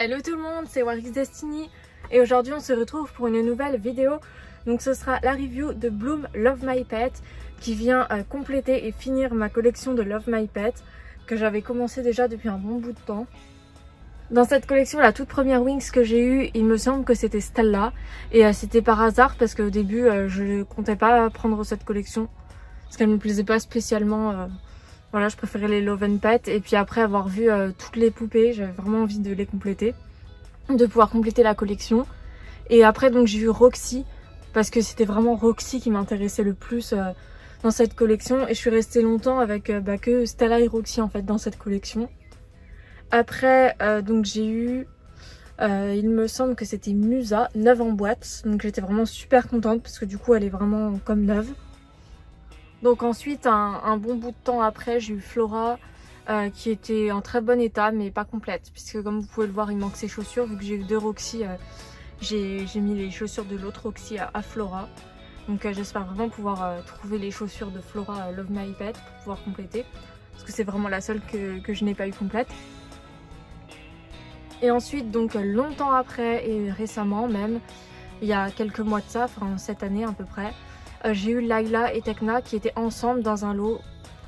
Hello tout le monde, c'est Warix Destiny et aujourd'hui on se retrouve pour une nouvelle vidéo. Donc ce sera la review de Bloom Love My Pet qui vient compléter et finir ma collection de Love My Pet que j'avais commencé déjà depuis un bon bout de temps. Dans cette collection, la toute première Winx que j'ai eue, il me semble que c'était Stella et c'était par hasard parce qu'au début je ne comptais pas prendre cette collection parce qu'elle ne me plaisait pas spécialement. Voilà, je préférais les Love and Pet et puis après avoir vu toutes les poupées, j'avais vraiment envie de les compléter, de pouvoir compléter la collection. Et après donc j'ai eu Roxy parce que c'était vraiment Roxy qui m'intéressait le plus dans cette collection et je suis restée longtemps avec que Stella et Roxy en fait dans cette collection. Après donc j'ai eu, il me semble que c'était Musa, neuve en boîte, donc j'étais vraiment super contente parce que du coup elle est vraiment comme neuve. Donc ensuite, un bon bout de temps après, j'ai eu Flora qui était en très bon état mais pas complète. Puisque comme vous pouvez le voir, il manque ses chaussures. Vu que j'ai eu deux Roxy, j'ai mis les chaussures de l'autre Roxy à Flora. Donc j'espère vraiment pouvoir trouver les chaussures de Flora Love My Pet pour pouvoir compléter. Parce que c'est vraiment la seule que je n'ai pas eu complète. Et ensuite, donc longtemps après et récemment même, il y a quelques mois de ça, enfin cette année à peu près, j'ai eu Layla et Tekna qui étaient ensemble dans un lot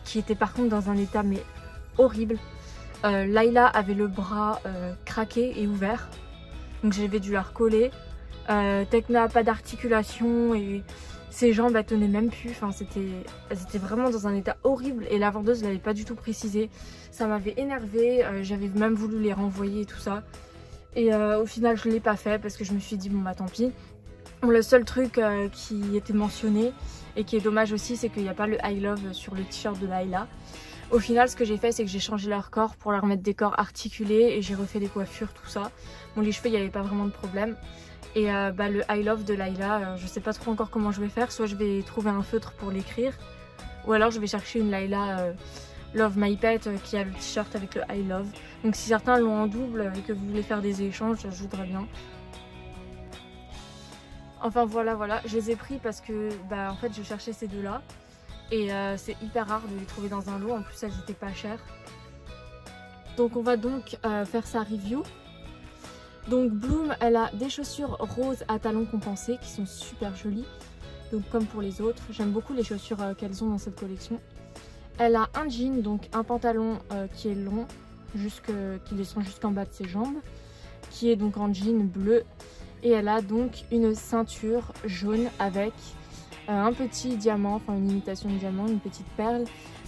qui était par contre dans un état mais horrible. Layla avait le bras craqué et ouvert, donc j'avais dû la recoller. Tekna pas d'articulation et ses jambes elles tenaient même plus, enfin elles étaient vraiment dans un état horrible et la vendeuse ne l'avait pas du tout précisé. Ça m'avait énervée, j'avais même voulu les renvoyer et tout ça. Et au final je ne l'ai pas fait parce que je me suis dit bon bah tant pis. Le seul truc qui était mentionné et qui est dommage aussi, c'est qu'il n'y a pas le I Love sur le t-shirt de Layla. Au final, ce que j'ai fait, c'est que j'ai changé leur corps pour leur mettre des corps articulés et j'ai refait les coiffures, tout ça. Bon, les cheveux, il n'y avait pas vraiment de problème. Et le I Love de Layla, je sais pas trop encore comment je vais faire. Soit je vais trouver un feutre pour l'écrire, ou alors je vais chercher une Layla Love My Pet qui a le t-shirt avec le I Love. Donc si certains l'ont en double et que vous voulez faire des échanges, je voudrais bien. Enfin voilà, je les ai pris parce que en fait je cherchais ces deux là et c'est hyper rare de les trouver dans un lot, en plus elles étaient pas chères. Donc on va donc faire sa review. Donc Bloom, elle a des chaussures roses à talons compensés qui sont super jolies, donc comme pour les autres. J'aime beaucoup les chaussures qu'elles ont dans cette collection. Elle a un jean, donc un pantalon qui est long, qui descend jusqu'en bas de ses jambes, qui est donc en jean bleu. Et elle a donc une ceinture jaune avec un petit diamant, enfin une imitation de diamant, une petite perle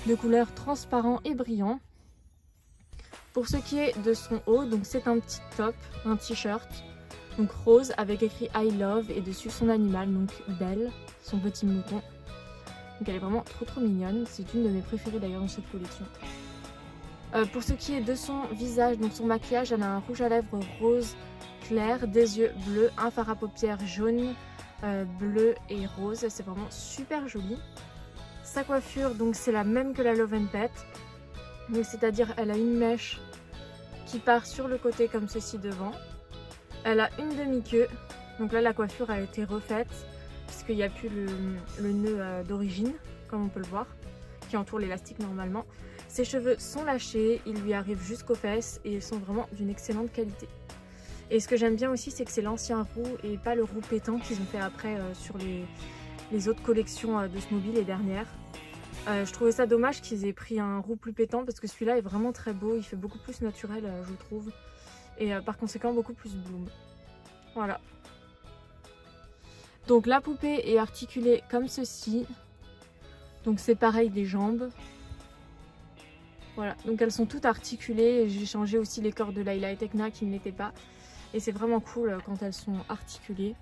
de couleur transparent et brillant. Pour ce qui est de son haut, donc c'est un petit top, un t-shirt, donc rose avec écrit I Love et dessus son animal, donc Belle, son petit mouton. Donc elle est vraiment trop mignonne, c'est une de mes préférées d'ailleurs dans cette collection. Pour ce qui est de son visage, donc son maquillage, elle a un rouge à lèvres rose clair, des yeux bleus, un fard à paupières jaune, bleu et rose, c'est vraiment super joli. Sa coiffure, donc c'est la même que la Love and Pet, c'est-à-dire elle a une mèche qui part sur le côté comme ceci devant. Elle a une demi-queue, donc là la coiffure a été refaite puisqu'il n'y a plus le nœud d'origine, comme on peut le voir, qui entoure l'élastique normalement. Ses cheveux sont lâchés, ils lui arrivent jusqu'aux fesses et ils sont vraiment d'une excellente qualité. Et ce que j'aime bien aussi, c'est que c'est l'ancien roux et pas le roux pétant qu'ils ont fait après sur les autres collections de Smoobil, les dernières. Je trouvais ça dommage qu'ils aient pris un roux plus pétant parce que celui-là est vraiment très beau, il fait beaucoup plus naturel je trouve. Et par conséquent beaucoup plus Bloom. Voilà. Donc la poupée est articulée comme ceci. Donc c'est pareil des jambes. Voilà, donc elles sont toutes articulées. J'ai changé aussi les corps de Layla et Tekna qui ne l'étaient pas. Et c'est vraiment cool quand elles sont articulées.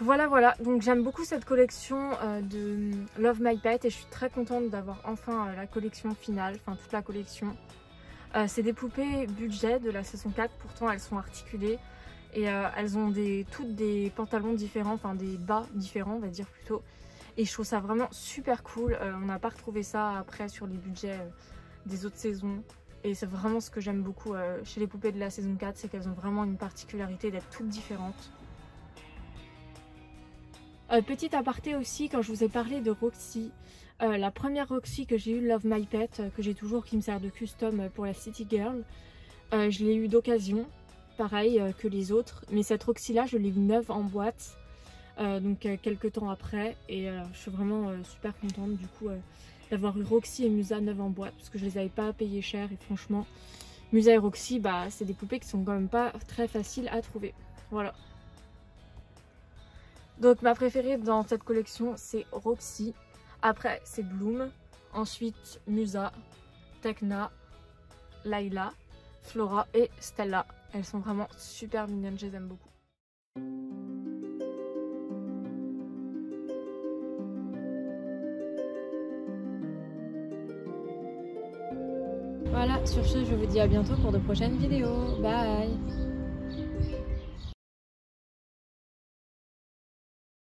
Voilà, donc j'aime beaucoup cette collection de Love My Pet et je suis très contente d'avoir enfin la collection finale, enfin toute la collection. C'est des poupées budget de la saison 4, pourtant elles sont articulées et elles ont toutes des pantalons différents, enfin des bas différents on va dire plutôt. Et je trouve ça vraiment super cool, on n'a pas retrouvé ça après sur les budgets des autres saisons. Et c'est vraiment ce que j'aime beaucoup chez les poupées de la saison 4, c'est qu'elles ont vraiment une particularité d'être toutes différentes. Petit aparté aussi, quand je vous ai parlé de Roxy, la première Roxy que j'ai eue, Love My Pet, que j'ai toujours, qui me sert de custom pour la City Girl, Je l'ai eu d'occasion, pareil que les autres. Mais cette Roxy là, je l'ai eu neuve en boîte. Donc quelques temps après. Et je suis vraiment super contente du coup d'avoir eu Roxy et Musa neuve en boîte. Parce que je les avais pas payé cher. Et franchement, Musa et Roxy, bah, c'est des poupées qui sont quand même pas très faciles à trouver. Voilà. Donc ma préférée dans cette collection c'est Roxy. Après c'est Bloom. Ensuite Musa, Tecna, Layla, Flora et Stella. Elles sont vraiment super mignonnes, je les aime beaucoup. Voilà, sur ce je vous dis à bientôt pour de prochaines vidéos. Bye!